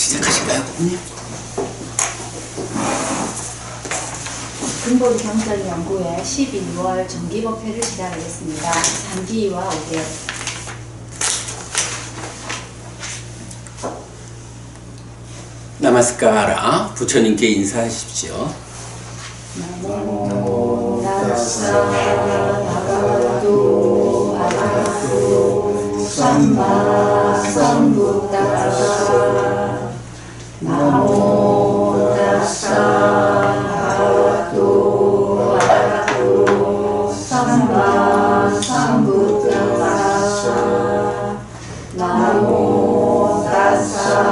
시작하실까요? 근본 경전연구회 12월 정기법회를 시작하겠습니다. 3기와 5개. 나마스카라 부처님께 인사하십시오. 나모 타사 바가와토 아라하토 삼마 삼부타사. 나모 타사 바가와토 아라하토 삼마 삼부타사. 나모 타사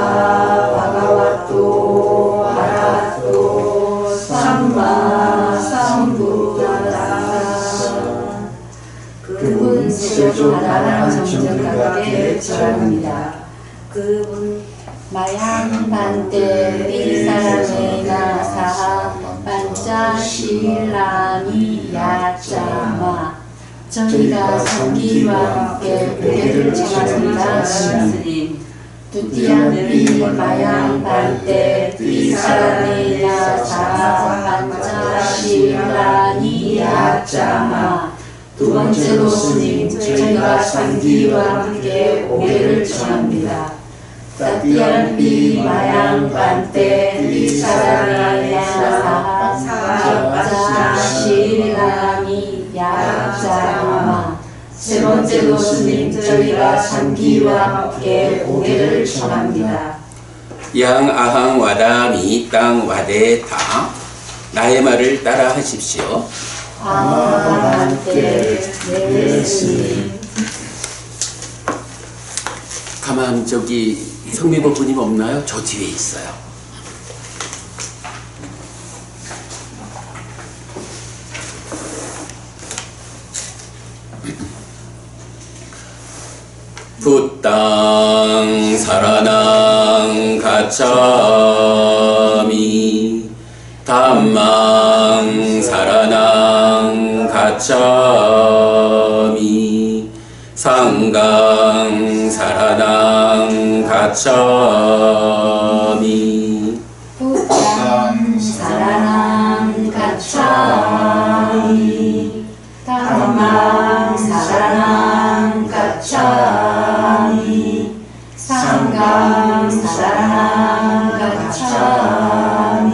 바가와토 아라하토 삼마 삼부타사. 그분 세조 나라 정정각에 절합니다. 그분 마양 반대 비사라메나 사하 반자실라니 야자마. 저희가 성기와 함께 고개를 청하습니다. 스님. 두띠안비 마양 반대 비사라메나 사하 반자실라니 야자마. 두 번째로 스님, 저희가 상기와 함께 고개를 청합니다. 따띠안비 마양 반대 비사라메나 사하 반자실라니 야자마. 세 번째로 스님, 저희가 상기와 함께 고개를 청합니다. 양 아항 와다미 땅 와데타. 나의 말을 따라 하십시오. 아한테 네 스님. 가만 저기 성미법부님 없나요? 저 뒤에 있어요. 붓땅 사라낭 가차미 담망 사라낭 가차미 상강 사라낭 가차미 붓땅 사라낭 가차미 담망 사라낭 가차미 상강 사라낭 가차미.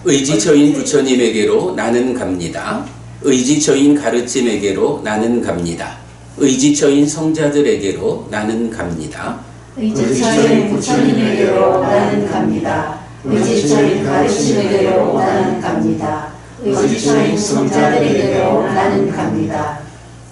의지처인 부처님에게로 나는 갑니다. 의지처인 가르침에게로 나는 갑니다. 의지처인 성자들에게로 나는 갑니다. 의지처인 부처님에게로 나는 갑니다. 의지처인 가르침에게로 나는 갑니다. 의지처인 성자들에게로 나는 갑니다.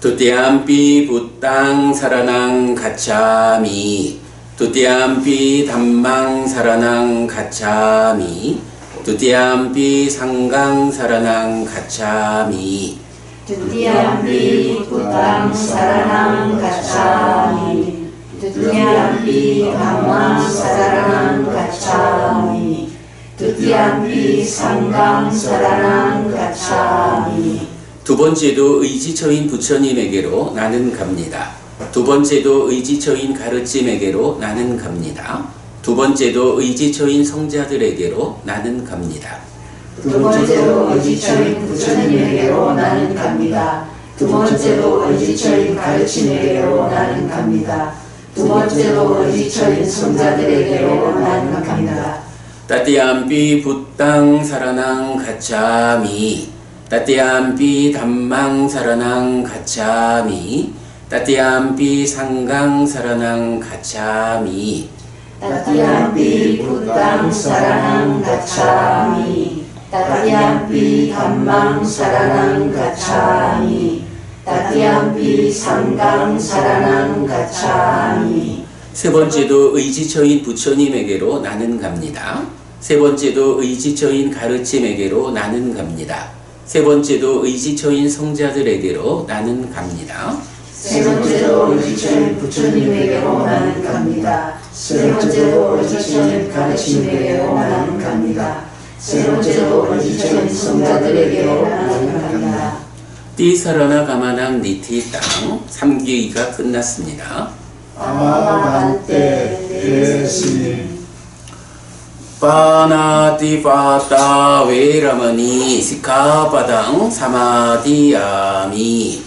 두띠암비 붓땅 사라낭 가차미 두띠암비 담망 사라낭 가차미 두띠암비 상강 사라낭 가차미 두띠암비 붓땅 사라낭 가차미 두띠암비 담망 사라낭 가차미 두띠암비 상강 사라낭 가차미. 두 번째도 의지처인 부처님에게로 나는 갑니다. 두 번째도 의지처인 가르침에게로 나는 갑니다. 두 번째도 의지처인 성자들에게로 나는 갑니다. 두 번째로 의지처인 부처님에게로 나는 갑니다. 두 번째로 의지처인 가르침에게로 나는 갑니다. 두 번째로 의지처인 성자들에게로 나는 갑니다. 따띠암비 붓땅 사라낭 가차미 따띠암비 담망 사라낭 가차미 따띠암비 상강 사라낭 가차미 따띠암비 붓땅 사라낭 가차미 따띠암비 담망 사라낭 가차미 따띠암비 상강 사라낭 가차미. 세 번째도 의지처인 부처님에게로 나는 갑니다. 세 번째도 의지처인 가르침에게로 나는 갑니다. 세 번째도 의지처인 성자들에게로 나는 갑니다. 세 번째로 의지처인 부처님에게로 나는 갑니다. 세 번째로 의지처인 가르침에게로 나는 갑니다. 세 번째로 의지처인 성자들에게로 나는 갑니다. 띠사라나 가마낭 니티 땅 3기가 끝났습니다. 아마반테 네 스님. 파나티파타 웨라마니 시카바당 사마디야미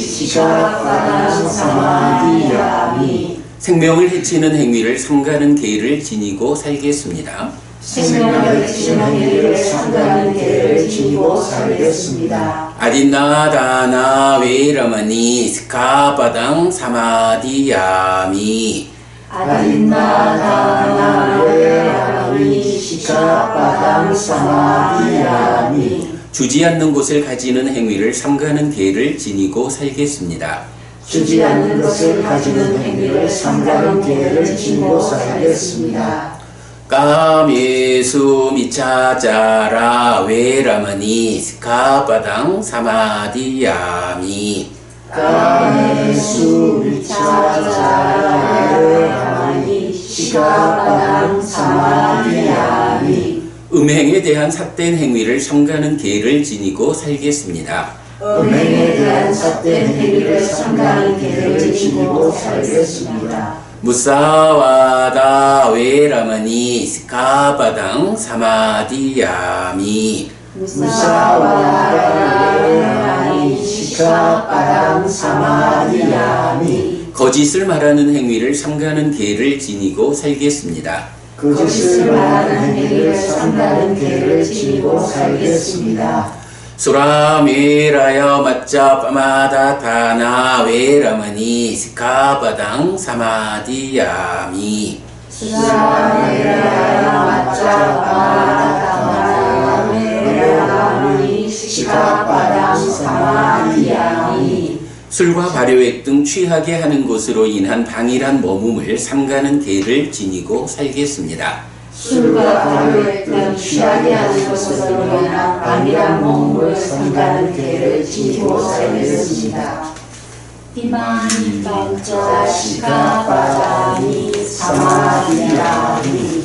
시카바당 사마디야미 생명을 해치는 행위를 삼가는 계를 지니고 살겠습니다. 생명을 해치는 행위를 삼가는 계를 지니고 살겠습니다. 아딘나다나 웨라마니 시카바당 사마디야미 아딘나다나 웨라마니 시카바당 사마디야미 주지 않는 곳을 가지는 행위를 삼가는 계를 지니고 살겠습니다. 주지 않는 것을 가지는 행위를 삼가는 계를 지니고 살겠습니다. 까메수 미차자라 웨라마니 스카바당 사마디야미 까메수 미차자라 웨라마니 시카바당 사마디야미 음행에 대한 삿된 행위를 삼가는 계를 지니고 살겠습니다. 음행에 대한 삿된 행위를 삼가는 계를 지니고 살겠습니다. 무사와다 웨라마니 스카바당 사마디야미 무사와다 웨라마니 시카바당 사마디야미 거짓을 말하는 행위를 삼가는 계를 지니고 살겠습니다. 거짓을 말하는 행위를 삼가는 계를 지니고 살겠습니다. 수라메라야 마짜 파마다타나 웨라마니 스카바당 사마디야미 수라메라야 마짜 파마다타나 웨라마니 시카바당 사마디야미 술과 발효액 등 취하게 하는 것으로 인한 방일한 머금을 삼가는 계를 지니고 살겠습니다. 술과 발효액 등 취하게 하는 것으로 인한 방이란 몸을 삼가는 계를 지니고 살겠습니다. 이마니 반자 시카바다니 사마디야미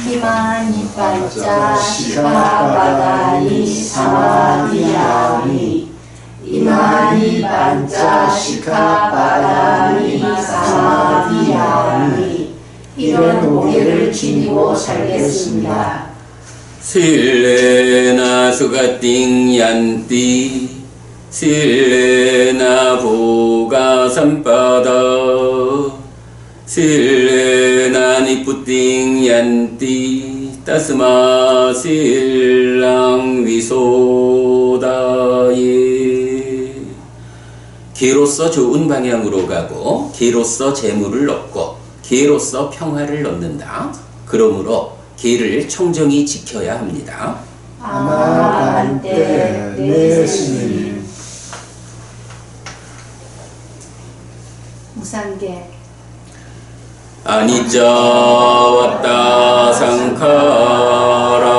이마니 반자 시카바다니 사마디야미 이마니 반자 시카바다니 사마디야미 이런 오해를 지니고 살겠습니다. 실레나 수가띵 얀띠 실레나 보가 삼바다 실레나 니푸띵 얀띠 따스마 실랑 위소다예 개로서 좋은 방향으로 가고 개로서 재물을 얻고 개로서 평화를 얻는다. 그러므로 개를 청정히 지켜야 합니다. 아마한테 내 스님 무상계 아니자 왔다 상카라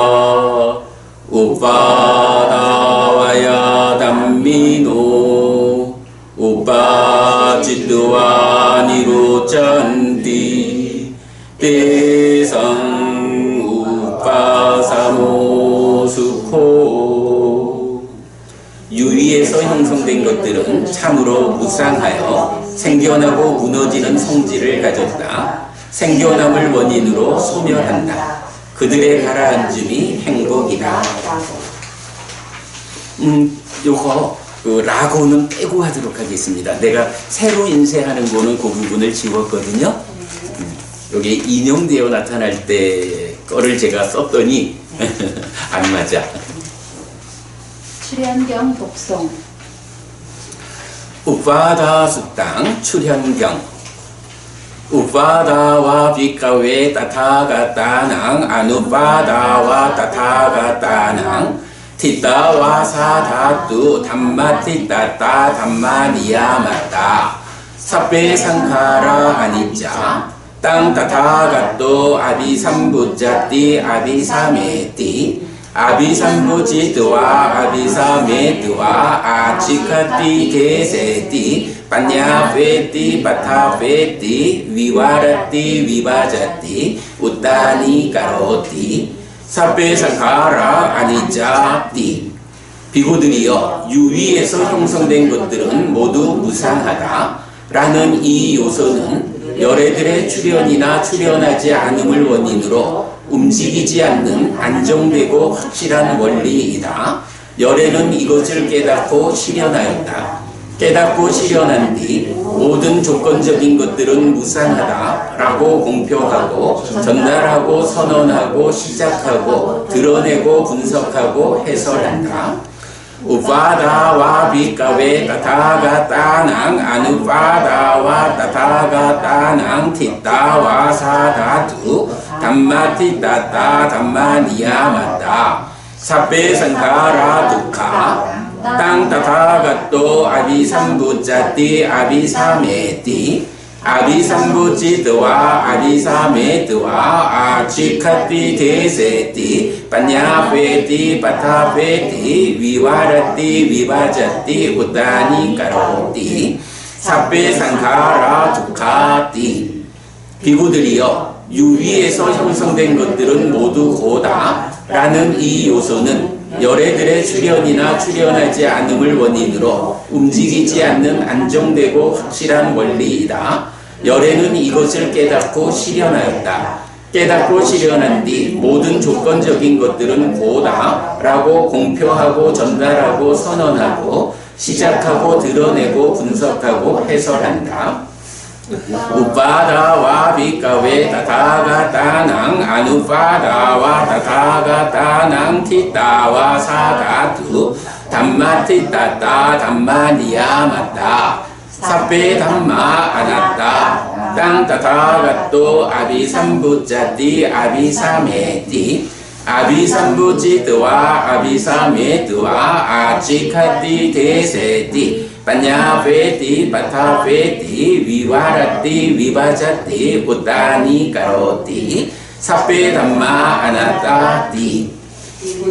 우빠다와야 담미노 우빠지드와 니로짠디 대상 우빠사모수코 유위에서 형성된 것들은 참으로 무상하여 생겨나고 무너지는 성질을 가졌다. 생겨남을 원인으로 소멸한다. 그들의 가라앉음이 행복이다. 요거 라고는 빼고 하도록 하겠습니다. 내가 새로 인쇄하는 거는 그 부분을 지웠거든요. 여기 인용되어 나타날 때 거를 제가 썼더니 안 맞아. 출현경 독송 우파다 수땅 출현경 우파다와 비카웨 타타가타낭 아누파다와 타타가타낭 티타와 사다투 담마티타타 담마니야마타 사페 상카라 아니짜 땅 타타가또 아비삼부자띠 아비사메띠 아비삼부지드와 아비사메드와 아치카띠 게세띠 빠냐페띠 바타페띠 위와라띠 위바자띠 우따니 가로띠 사페상카라 아니자띠 비고들이여 유위에서 형성된 것들은 모두 무상하다. 라는 이 요소는 열애들의 출현이나 출현하지 않음을 원인으로 움직이지 않는 안정되고 확실한 원리이다. 열애는 이것을 깨닫고 실현하였다. 깨닫고 실현한 뒤 모든 조건적인 것들은 무상하다라고 공표하고 전달하고 선언하고 시작하고 드러내고 분석하고 해설한다. 우파다와 비카베 타타가타낭 아누파다와 타타가타낭 티타와 사다투 담마티타타 담마니야마타 사페 상카라 두카 땅 타타가또 아비삼부자띠 아비사메띠 아비삼부지드와 아비사메드와 아치카띠 데세띠 빠냐페띠 빠타페띠 위와라띠 위바자띠 우다니 까로띠 사페 상카라 두카띠. 비구들이여, 유위에서 형성된 것들은 모두 고다 라는 이 요소는 열애들의 출현이나 출현하지 않음을 원인으로 움직이지 않는 안정되고 확실한 원리이다. 열애는 이것을 깨닫고 실현하였다. 깨닫고 실현한 뒤 모든 조건적인 것들은 고다 라고 공표하고 전달하고 선언하고 시작하고 드러내고 분석하고 해설한다. 우파다와 비카웨 타타가타낭 아누파다와 타타가타낭 티타와 사다투 담마티타타 담마니야마타 사페 담마 아나타 땅 타타가또 아비삼부자띠 아비사메띠 아비삼부지드와 아비사메드와 아치카띠 데세띠 빠냐페띠 빠타페띠 위와라띠 위바자띠 우다니 까로띠 사페 담마 아나타띠.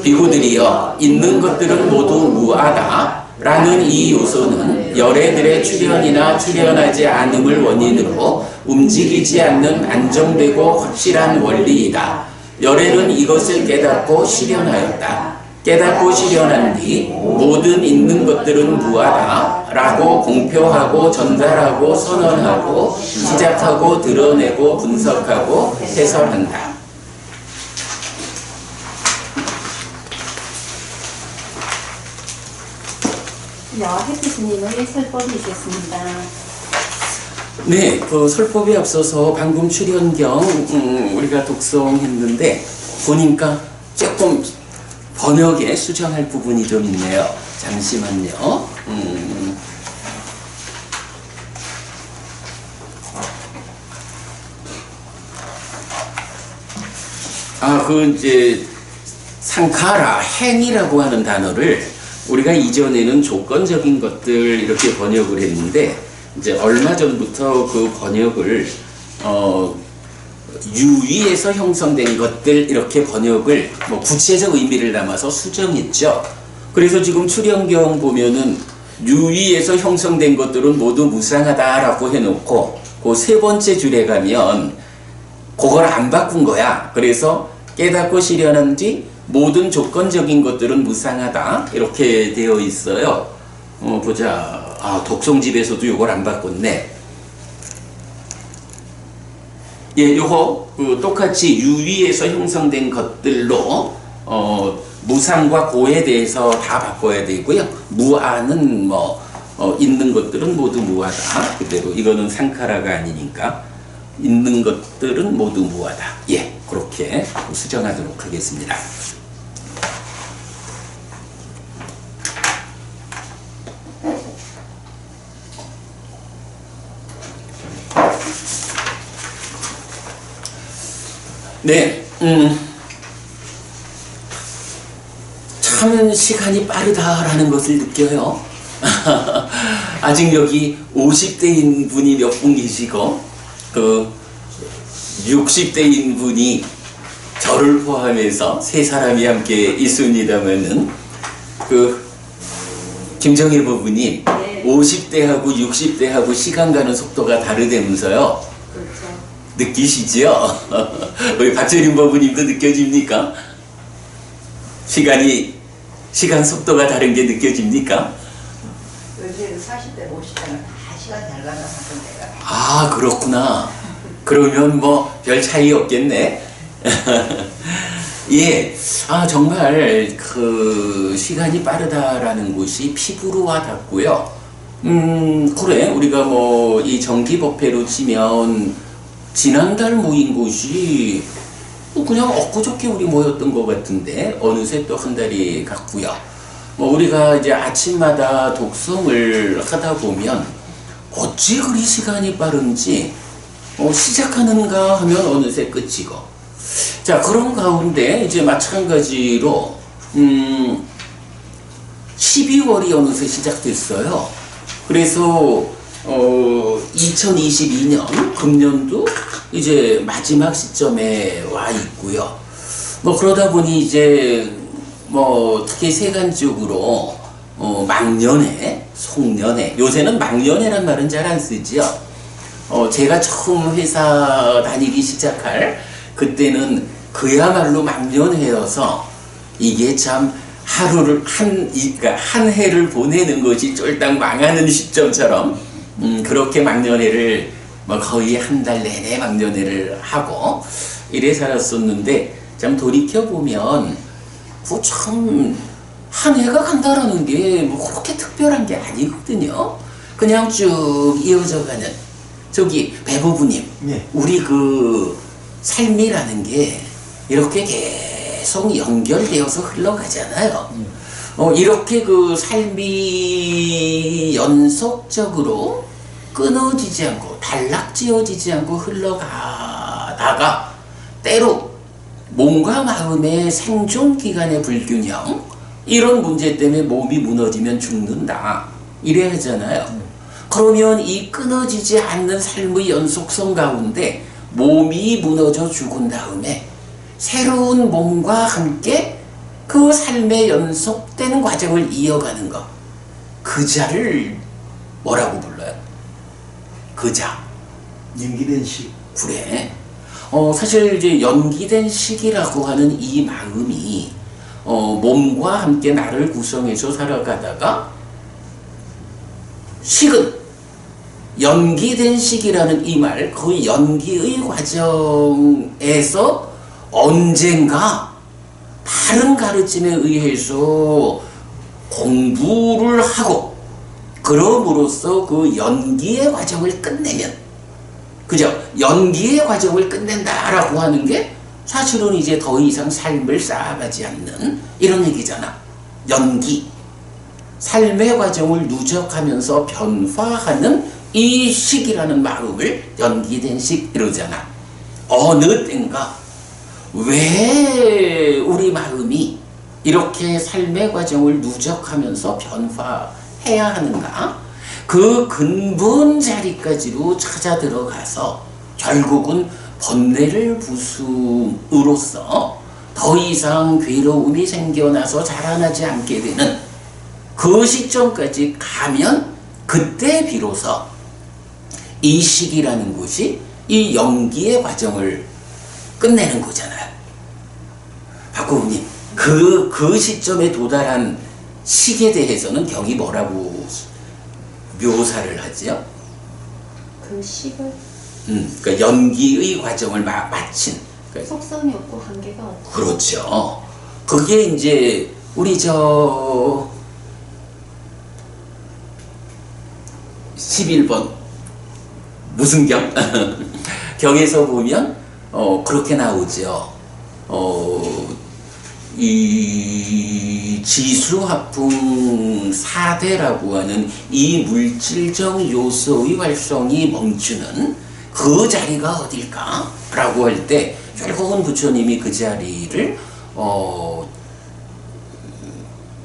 비구들이여, 있는 것들은 모두 무하다 라는 이 요소는 열애들의 출현이나 출현하지 않음을 원인으로 움직이지 않는 안정되고 확실한 원리이다. 열애는 이것을 깨닫고 실현하였다. 깨닫고 실현한 뒤 모든 있는 것들은 무하다 라고 공표하고 전달하고 선언하고 시작하고 드러내고 분석하고 해설한다. 해피스님의 설법이 있겠습니다. 네, 그 설법에 앞서서 방금 출연경 우리가 독송했는데 보니까 조금 번역에 수정할 부분이 좀 있네요. 잠시만요. 이제 상카라, 행이라고 하는 단어를 우리가 이전에는 조건적인 것들 이렇게 번역을 했는데 이제 얼마 전부터 그 번역을 유위에서 형성된 것들 이렇게 번역을 구체적 의미를 담아서 수정했죠. 그래서 지금 출연경 보면은 유위에서 형성된 것들은 모두 무상하다라고 해놓고 그 세 번째 줄에 가면 그걸 안 바꾼 거야. 그래서 깨닫고 실현한 뒤 모든 조건적인 것들은 무상하다 이렇게 되어 있어요. 보자. 독송집에서도 이걸 안 바꿨네. 예, 요거 똑같이 유위에서 형성된 것들로 무상과 고에 대해서 다 바꿔야 되고요. 무아는 있는 것들은 모두 무하다. 그대로 이거는 상카라가 아니니까 있는 것들은 모두 무하다. 예, 그렇게 수정하도록 하겠습니다. 네, 참 시간이 빠르다라는 것을 느껴요. 아직 여기 50대인 분이 몇 분 계시고, 60대인 분이 저를 포함해서 세 사람이 함께 있습니다면은, 김정일 부부님, 네. 50대하고 60대하고 시간 가는 속도가 다르다면서요. 느끼시죠? 우리 박철인 부부님도 느껴집니까? 시간 속도가 다른 게 느껴집니까? 요즘 40대, 50대는 다 시간이 잘 가나 하던 데가. 아, 그렇구나. 그러면 뭐 별 차이 없겠네. 예, 아 정말 그 시간이 빠르다라는 것이 피부로 와닿고요. 그래 우리가 뭐 이 정기법회로 치면 지난달 모인 곳이 그냥 엊그저께 우리 모였던 것 같은데 어느새 또 한 달이 갔고요. 뭐 우리가 이제 아침마다 독성을 하다 보면 어찌 그리 시간이 빠른지 시작하는가 하면 어느새 끝이고. 자, 그런 가운데 이제 마찬가지로 12월이 어느새 시작됐어요. 그래서 2022년 금년도 이제 마지막 시점에 와 있고요. 뭐 그러다 보니 이제 뭐 특히 세간적으로 막년회, 송년회, 요새는 막년회란 말은 잘 안 쓰지요. 제가 처음 회사 다니기 시작할 그때는 그야말로 막년회여서 이게 참 하루를 그러니까 한 해를 보내는 것이 쫄딱 망하는 시점처럼 그렇게 막년회를 뭐 거의 한 달 내내 막년회를 하고 이래 살았었는데 참 돌이켜 보면 뭐 참 한 해가 간다라는 게 뭐 그렇게 특별한 게 아니거든요. 그냥 쭉 이어져가는. 저기 배부부님, 네. 우리 그 삶이라는 게 이렇게 계속 연결되어서 흘러가잖아요. 이렇게 그 삶이 연속적으로 끊어지지 않고 단락지어지지 않고 흘러가다가 때로 몸과 마음의 생존 기간의 불균형 이런 문제 때문에 몸이 무너지면 죽는다 이래 하잖아요. 그러면 이 끊어지지 않는 삶의 연속성 가운데 몸이 무너져 죽은 다음에 새로운 몸과 함께 그 삶의 연속되는 과정을 이어가는 것. 그 자를 뭐라고 불러요? 그 자. 연기된 시. 그래. 사실 이제 연기된 식이라고 하는 이 마음이 몸과 함께 나를 구성해서 살아가다가 식은 연기된 식이라는 이 말, 그 연기의 과정에서 언젠가 다른 가르침에 의해서 공부를 하고 그럼으로써 그 연기의 과정을 끝내면, 그죠? 연기의 과정을 끝낸다라고 하는 게 사실은 이제 더 이상 삶을 쌓아가지 않는 이런 얘기잖아. 연기. 삶의 과정을 누적하면서 변화하는 이 식이라는 마음을 연기된 식 이러잖아. 어느 땐가 왜 우리 마음이 이렇게 삶의 과정을 누적하면서 변화해야 하는가? 그 근본 자리까지로 찾아 들어가서 결국은 번뇌를 부숨으로써 더 이상 괴로움이 생겨나서 자라나지 않게 되는 그 시점까지 가면 그때 비로소 이 시기라는 것이 이 연기의 과정을 끝내는 거잖아요. 박고은님, 그 시점에 도달한 시기에 대해서는 경이 뭐라고 묘사를 하지요? 그 식을 그러니까 연기의 과정을 마친. 그러니까 속성이 없고 한계가 없고. 그렇죠. 그게 이제 우리 11번 무슨 경? 경에서 보면 그렇게 나오죠. 이 지수화풍 4대라고 하는 이 물질적 요소의 활성이 멈추는 그 자리가 어딜까? 라고 할 때 결국은 부처님이 그 자리를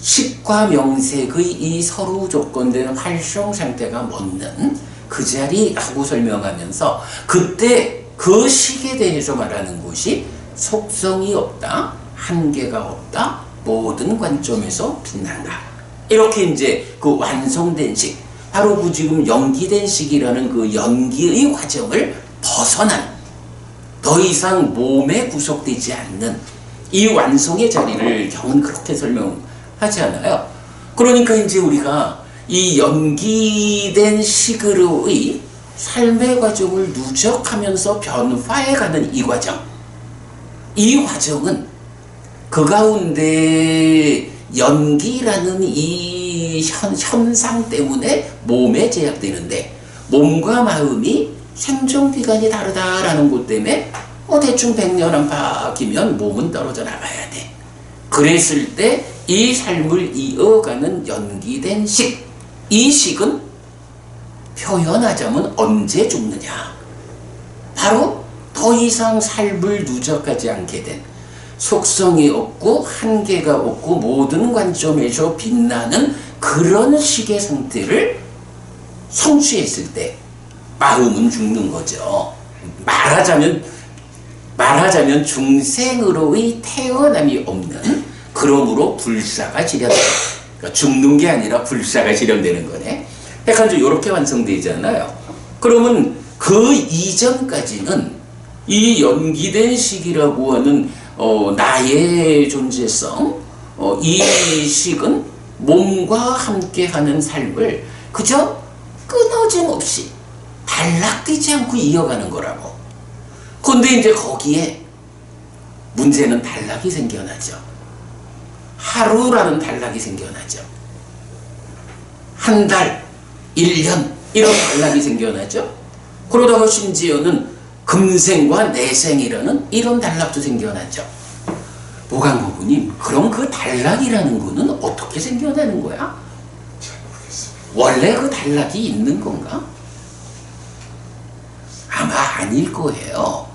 식과 명색의 이 서로 조건되는 활성 상태가 멎는 그 자리라고 설명하면서 그때 그 식에 대해서 말하는 것이 속성이 없다, 한계가 없다, 모든 관점에서 빛난다. 이렇게 이제 그 완성된 식, 바로 그 지금 연기된 식이라는 그 연기의 과정을 벗어난 더 이상 몸에 구속되지 않는 이 완성의 자리를 경은 그렇게 설명하지 않아요. 그러니까 이제 우리가 이 연기된 식으로의 삶의 과정을 누적하면서 변화해가는 이 과정, 이 과정은 그 가운데 연기라는 이 현상 때문에 몸에 제약되는데, 몸과 마음이 생존기간이 다르다라는 것 때문에 대충 100년 안팎이면 몸은 떨어져 나가야 돼. 그랬을 때 이 삶을 이어가는 연기된 식, 이 식은 표현하자면 언제 죽느냐, 바로 더 이상 삶을 누적하지 않게 된, 속성이 없고 한계가 없고 모든 관점에서 빛나는 그런 식의 상태를 성취했을 때 마음은 죽는 거죠. 말하자면 중생으로의 태어남이 없는, 그러므로 불사가 지련되는, 그러니까 죽는 게 아니라 불사가 지련되는 거네. 약간 좀 이렇게 완성되잖아요. 그러면 그 이전까지는 이 연기된 식이라고 하는 나의 존재성, 이 식은 몸과 함께하는 삶을 그저 끊어짐 없이 단락되지 않고 이어가는 거라고. 그런데 이제 거기에 문제는 단락이 생겨나죠. 하루라는 단락이 생겨나죠. 한 달, 1년 이런 단락이 생겨나죠. 그러다가 심지어는 금생과 내생이라는 이런 단락도 생겨나죠. 보강고부님, 그럼 그 단락이라는 거는 어떻게 생겨나는 거야? 원래 그 단락이 있는 건가? 아마 아닐 거예요.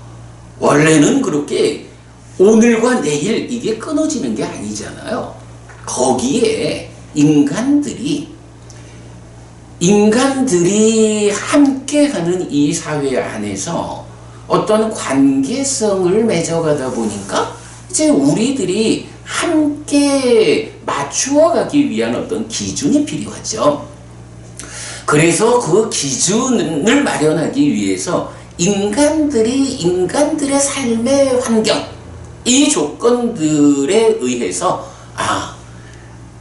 원래는 그렇게 오늘과 내일 이게 끊어지는 게 아니잖아요. 거기에 인간들이 함께하는 이 사회 안에서 어떤 관계성을 맺어가다 보니까 이제 우리들이 함께 맞추어가기 위한 어떤 기준이 필요하죠. 그래서 그 기준을 마련하기 위해서 인간들의 삶의 환경, 이 조건들에 의해서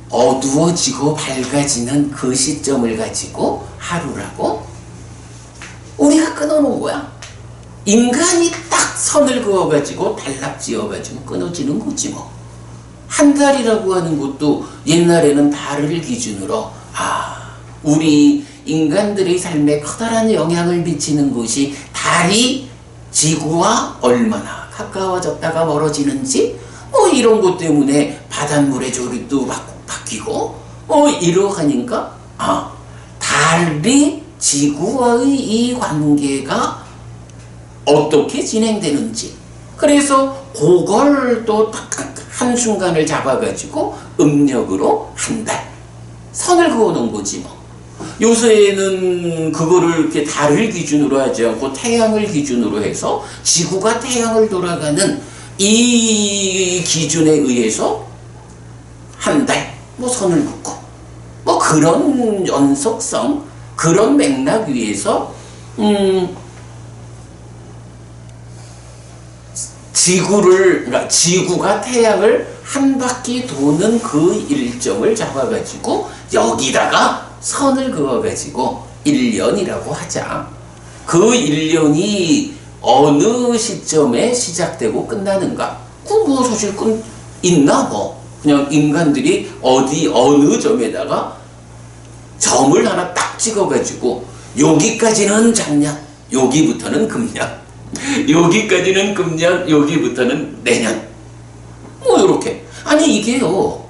어두워지고 밝아지는 그 시점을 가지고 하루라고 우리가 끊어놓은 거야. 인간이 딱 선을 그어가지고 단락 지어가지고 끊어지는 거지 뭐. 한 달이라고 하는 것도 옛날에는 달을 기준으로 우리 인간들의 삶에 커다란 영향을 미치는 것이 달이 지구와 얼마나 가까워졌다가 멀어지는지 이런 것 때문에 바닷물의 조립도 바뀌고 이러하니까 달이 지구와의 이 관계가 어떻게 진행되는지, 그래서 그걸 또 한순간을 잡아가지고 음력으로 한 달 선을 그어놓은 거지 뭐. 요새는 그거를 이렇게 달을 기준으로 하지 않고 태양을 기준으로 해서 지구가 태양을 돌아가는 이 기준에 의해서 한 달 선을 긋고 그런 연속성, 그런 맥락 위에서 그러니까 지구가 태양을 한 바퀴 도는 그 일정을 잡아가지고 여기다가 선을 그어가지고 1년이라고 하자. 그 1년이 어느 시점에 시작되고 끝나는가? 사실 있나 그냥 인간들이 어느 점에다가 점을 하나 딱 찍어가지고 여기까지는 작년, 여기부터는 금년, 여기까지는 금년, 여기부터는 내년. 이렇게. 아니 이게요,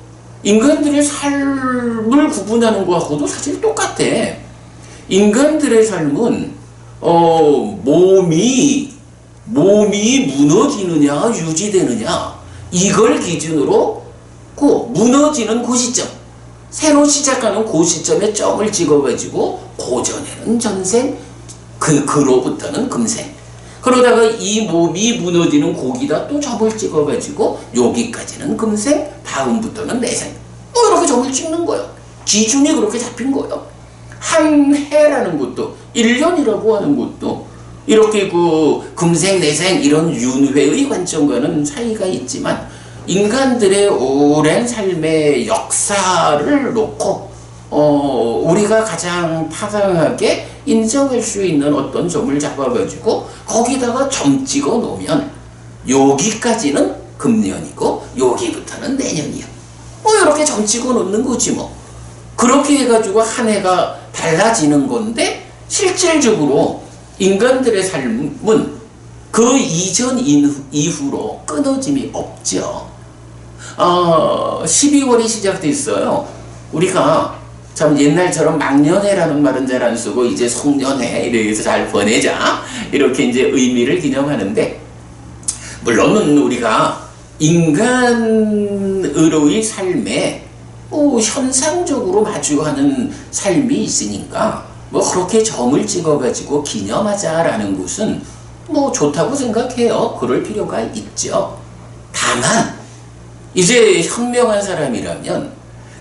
인간들의 삶을 구분하는 것하고도 사실 똑같아. 인간들의 삶은 몸이 무너지느냐 유지되느냐 이걸 기준으로 무너지는 그 시점, 새로 시작하는 그 시점에 점을 찍어가지고 고전에는 전생, 그로부터는 금생, 그러다가 이 몸이 무너지는 고기다 또 점을 찍어가지고 여기까지는 금생, 다음부터는 내생, 이렇게 점을 찍는 거예요. 기준이 그렇게 잡힌 거예요. 한 해라는 것도 1년이라고 하는 것도 이렇게 금생 내생 이런 윤회의 관점과는 차이가 있지만 인간들의 오랜 삶의 역사를 놓고 우리가 가장 타당하게 인정할 수 있는 어떤 점을 잡아가지고 거기다가 점 찍어 놓으면 여기까지는 금년이고 여기부터는 내년이야. 이렇게 점 찍어 놓는 거지 뭐. 그렇게 해가지고 한 해가 달라지는 건데 실질적으로 인간들의 삶은 그 이전 이후로 끊어짐이 없죠. 12월이 시작됐어요. 우리가 참 옛날처럼 막년회라는 말은 잘 안 쓰고 이제 송년회 이래서 잘 보내자 이렇게 이제 의미를 기념하는데, 물론은 우리가 인간으로의 삶에 현상적으로 마주하는 삶이 있으니까 그렇게 점을 찍어가지고 기념하자라는 것은 좋다고 생각해요. 그럴 필요가 있죠. 다만 이제 현명한 사람이라면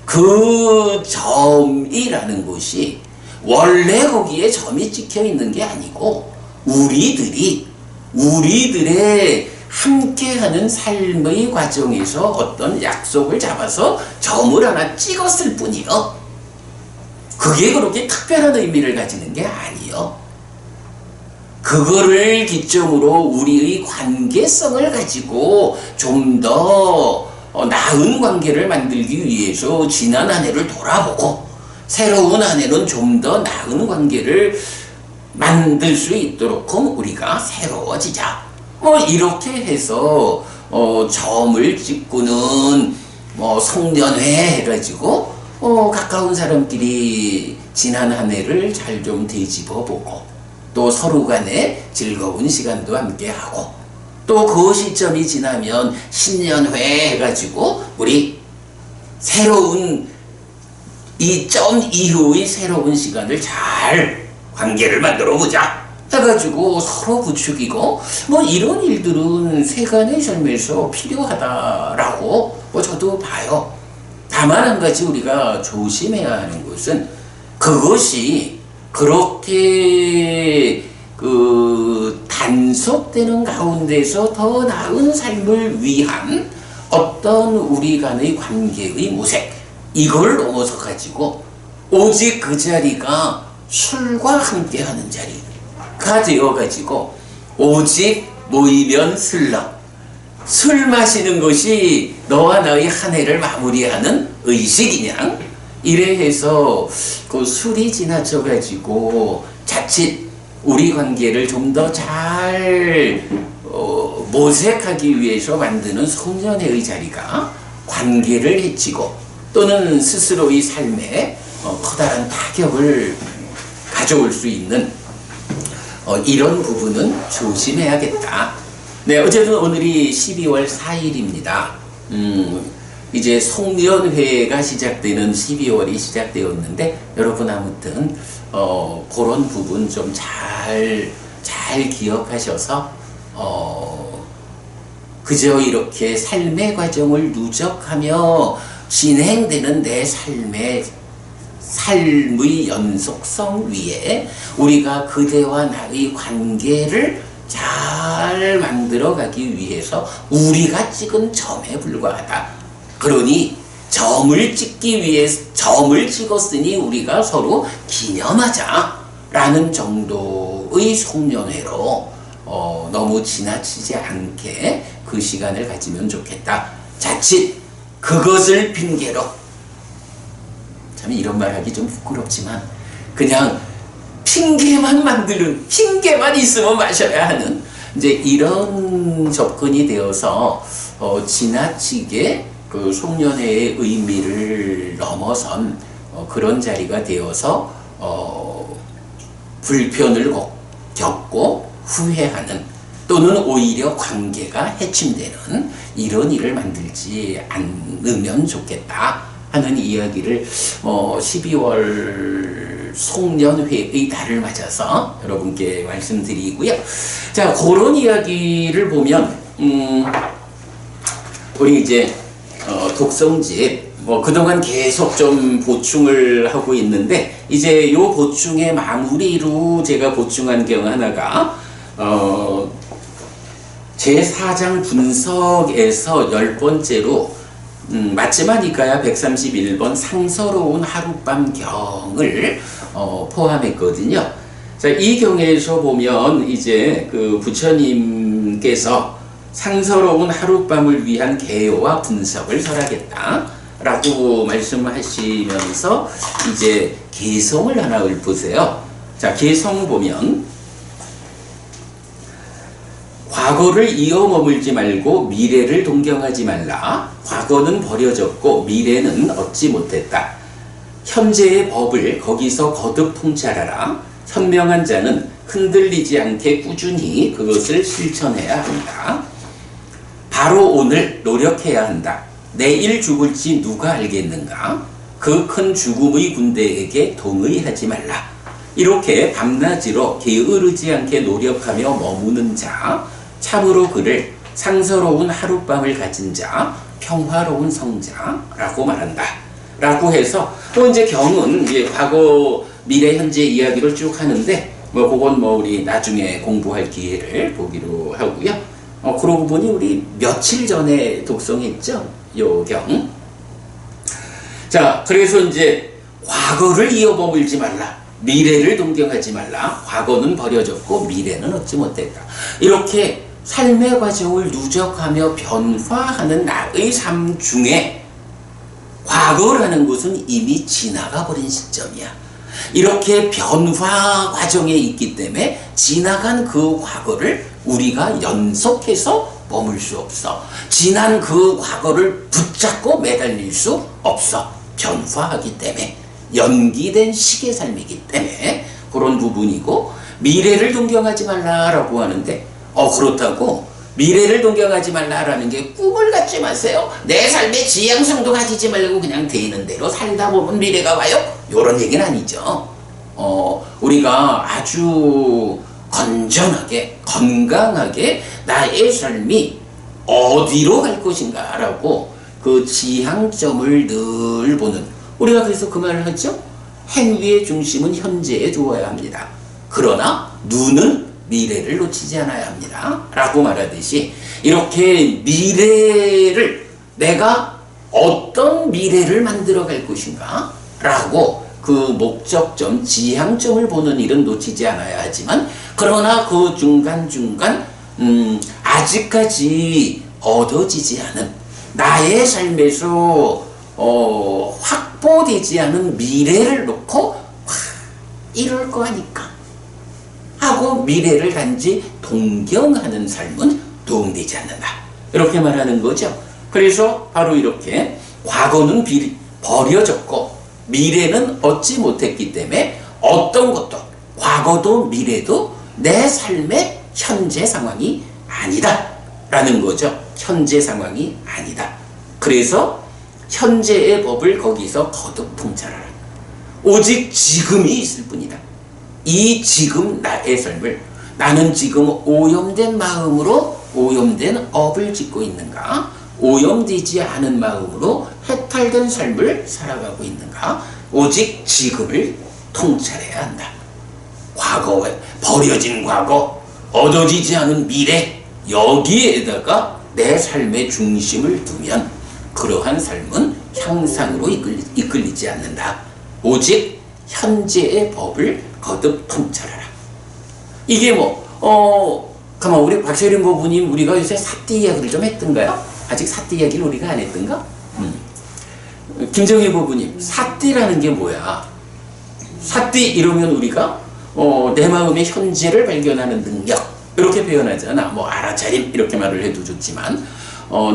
그 점이라는 것이 원래 거기에 점이 찍혀 있는 게 아니고 우리들의 함께하는 삶의 과정에서 어떤 약속을 잡아서 점을 하나 찍었을 뿐이요. 그게 그렇게 특별한 의미를 가지는 게 아니요. 그거를 기점으로 우리의 관계성을 가지고 좀 더 나은 관계를 만들기 위해서 지난 한 해를 돌아보고 새로운 한 해는 좀 더 나은 관계를 만들 수 있도록 우리가 새로워지자. 이렇게 해서 점을 찍고는 송년회 해가지고 가까운 사람끼리 지난 한 해를 잘 좀 되짚어보고 또 서로 간에 즐거운 시간도 함께하고 또 그 시점이 지나면 신년회 해가지고 우리 새로운 이 점 이후의 새로운 시간을 잘 관계를 만들어 보자 해가지고 서로 부추기고 이런 일들은 세간의 삶에서 필요하다라고 저도 봐요. 다만 한 가지 우리가 조심해야 하는 것은 그것이 그렇게 단속되는 가운데서 더 나은 삶을 위한 어떤 우리 간의 관계의 모색, 이걸 넘어서 가지고 오직 그 자리가 술과 함께하는 자리가 되어가지고 오직 모이면 술러, 술 마시는 것이 너와 나의 한 해를 마무리하는 의식이냐, 이래 해서 그 술이 지나쳐가지고 자칫 우리 관계를 좀 더 잘 모색하기 위해서 만드는 송년회의 자리가 관계를 해치고 또는 스스로의 삶에 커다란 타격을 가져올 수 있는 이런 부분은 조심해야겠다. 네, 어쨌든 오늘이 12월 4일입니다. 이제 송년회가 시작되는 12월이 시작되었는데 여러분 아무튼 그런 부분 좀 잘 기억하셔서 그저 이렇게 삶의 과정을 누적하며 진행되는 내 삶의 연속성 위에 우리가 그대와 나의 관계를 잘 만들어가기 위해서 우리가 찍은 점에 불과하다. 그러니 점을 찍었으니 우리가 서로 기념하자라는 정도의 송년회로 너무 지나치지 않게 그 시간을 가지면 좋겠다. 자칫 그것을 핑계로, 참 이런 말 하기 좀 부끄럽지만 그냥 핑계만 있으면 마셔야 하는 이제 이런 접근이 되어서 지나치게 그 송년회의 의미를 넘어선 그런 자리가 되어서 불편을 겪고 후회하는 또는 오히려 관계가 해침되는 이런 일을 만들지 않으면 좋겠다 하는 이야기를 12월 송년회의 달을 맞아서 여러분께 말씀드리고요. 자, 그런 이야기를 보면 우리 이제 독성집 그동안 계속 좀 보충을 하고 있는데 이제 요 보충의 마무리로 제가 보충한 경우 하나가 제4장 분석에서 10번째로 맞지만 이까야 131번 상서로운 하룻밤 경을 포함했거든요. 자, 이 경에서 보면 이제 그 부처님께서 상서로운 하룻밤을 위한 개요와 분석을 설하겠다 라고 말씀하시면서 이제 개성을 하나 읊으세요. 자, 개성 보면 과거를 이어 머물지 말고 미래를 동경하지 말라. 과거는 버려졌고 미래는 얻지 못했다. 현재의 법을 거기서 거듭 통찰하라. 현명한 자는 흔들리지 않게 꾸준히 그것을 실천해야 한다. 바로 오늘 노력해야 한다. 내일 죽을지 누가 알겠는가? 그 큰 죽음의 군대에게 동의하지 말라. 이렇게 밤낮으로 게으르지 않게 노력하며 머무는 자, 참으로 그를 상서로운 하룻밤을 가진 자, 평화로운 성자라고 말한다. 라고 해서 또 이제 경은 이제 과거, 미래, 현재 이야기를 쭉 하는데 그건 우리 나중에 공부할 기회를 보기로 하고요. 그러고 보니 우리 며칠 전에 독송했죠? 요 경. 자, 그래서 이제 과거를 이어 머물지 말라. 미래를 동경하지 말라. 과거는 버려졌고 미래는 얻지 못했다. 이렇게 삶의 과정을 누적하며 변화하는 나의 삶 중에 과거라는 것은 이미 지나가 버린 시점이야. 이렇게 변화 과정에 있기 때문에 지나간 그 과거를 우리가 연속해서 머물 수 없어. 지난 그 과거를 붙잡고 매달릴 수 없어. 변화하기 때문에. 연기된 시계 삶이기 때문에 그런 부분이고, 미래를 동경하지 말라라고 하는데 그렇다고 미래를 동경하지 말라라는 게 꿈을 갖지 마세요. 내 삶의 지향성도 가지지 말고 그냥 되는 대로 살다 보면 미래가 와요. 이런 얘기는 아니죠. 우리가 아주 건전하게 건강하게 나의 삶이 어디로 갈 것인가 라고 그 지향점을 늘 보는, 우리가 그래서 그 말을 하죠. 행위의 중심은 현재에 두어야 합니다. 그러나 눈은 미래를 놓치지 않아야 합니다. 라고 말하듯이 이렇게 미래를, 내가 어떤 미래를 만들어 갈 것인가 라고 그 목적점, 지향점을 보는 일은 놓치지 않아야 하지만, 그러나 그 중간중간 아직까지 얻어지지 않은 나의 삶에서 확보되지 않은 미래를 놓고 이럴 거 아니까 하고 미래를 단지 동경하는 삶은 도움되지 않는다. 이렇게 말하는 거죠. 그래서 바로 이렇게 과거는 버려졌고 미래는 얻지 못했기 때문에 어떤 것도, 과거도 미래도 내 삶의 현재 상황이 아니다 라는 거죠. 현재 상황이 아니다. 그래서 현재의 법을 거기서 거듭 통찰하라. 오직 지금이 있을 뿐이다. 이 지금 나의 삶을, 나는 지금 오염된 마음으로 오염된 업을 짓고 있는가? 오염되지 않은 마음으로 해탈된 삶을 살아가고 있는가? 오직 지금을 통찰해야 한다. 과거에 버려진 과거, 얻어지지 않은 미래, 여기에다가 내 삶의 중심을 두면 그러한 삶은 향상으로 이끌리지 않는다. 오직 현재의 법을 거듭 통찰하라. 이게 가만, 우리 박세림 고부님, 우리가 요새 사띠 이야기를 좀 했던가요? 아직 사띠 이야기를 우리가 안 했던가? 김정희 고부님, 사띠라는 게 뭐야? 사띠 이러면 우리가 내 마음의 현재를 발견하는 능력, 이렇게 표현하잖아. 알아차림 이렇게 말을 해도 좋지만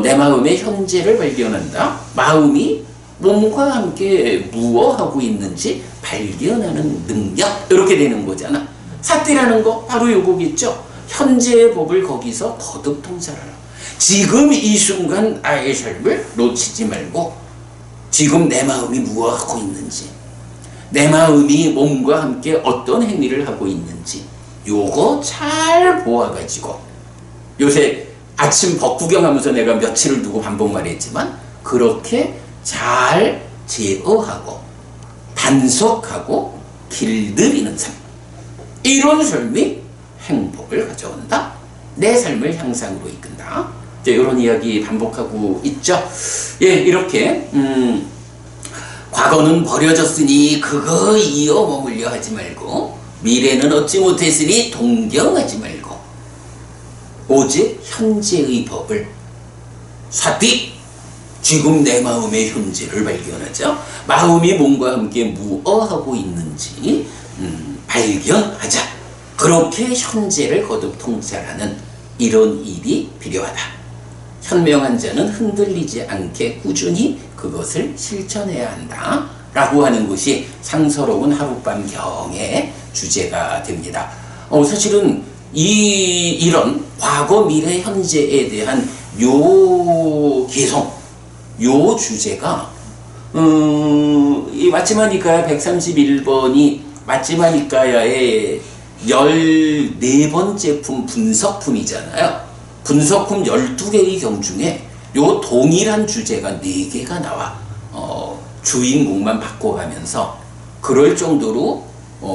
내 마음의 현재를 발견한다. 마음이 몸과 함께 무엇하고 있는지 발견하는 능력, 이렇게 되는 거잖아. 사띠라는 거 바로 요거겠죠. 현재의 법을 거기서 거듭 통찰하라. 지금 이 순간 나의 삶을 놓치지 말고 지금 내 마음이 무엇하고 있는지, 내 마음이 몸과 함께 어떤 행위를 하고 있는지 요거 잘 보아가지고, 요새 아침 법구경하면서 내가 며칠을 두고 반복 말했지만 그렇게 잘 제어하고 단속하고 길들이는 삶, 이런 삶이 행복을 가져온다. 내 삶을 향상으로 이끈다. 이런 이야기 반복하고 있죠. 예, 이렇게 과거는 버려졌으니 그거 이어 머물려 하지 말고 미래는 얻지 못했으니 동경하지 말고 오직 현재의 법을 사띠 지금 내 마음의 현재를 발견하자. 마음이 몸과 함께 무엇하고 있는지 발견하자. 그렇게 현재를 거듭 통찰하는 이런 일이 필요하다. 현명한 자는 흔들리지 않게 꾸준히 그것을 실천해야 한다. 라고 하는 것이 상서로운 하룻밤 경의 주제가 됩니다. 사실은 이런 과거, 미래, 현재에 대한 요 개성, 요 주제가 이 마치마니까야 131번이 마치마니까야의 14번째 품 분석품이잖아요. 분석품 12개의 경 중에 요 동일한 주제가 4개가 나와 주인공만 바꿔가면서 그럴 정도로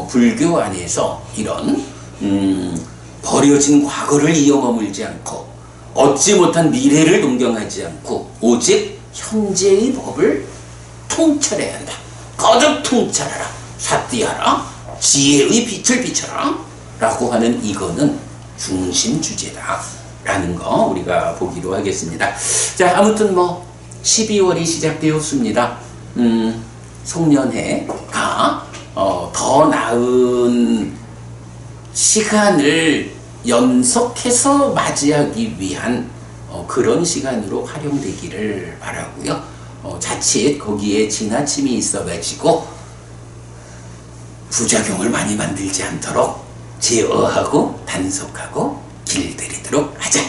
불교 안에서 이런 버려진 과거를 이어 머물지 않고 얻지 못한 미래를 동경하지 않고 오직 현재의 법을 통찰해야 한다. 거듭 통찰하라. 사띠하라. 지혜의 빛을 비춰라. 라고 하는 이거는 중심 주제다. 라는 거 우리가 보기로 하겠습니다. 자, 아무튼 12월이 시작되었습니다. 송년회가 더 나은 시간을 연속해서 맞이하기 위한 그런 시간으로 활용되기를 바라고요. 자칫 거기에 지나침이 있어가지고 부작용을 많이 만들지 않도록 제어하고 단속하고 길들이도록 하자.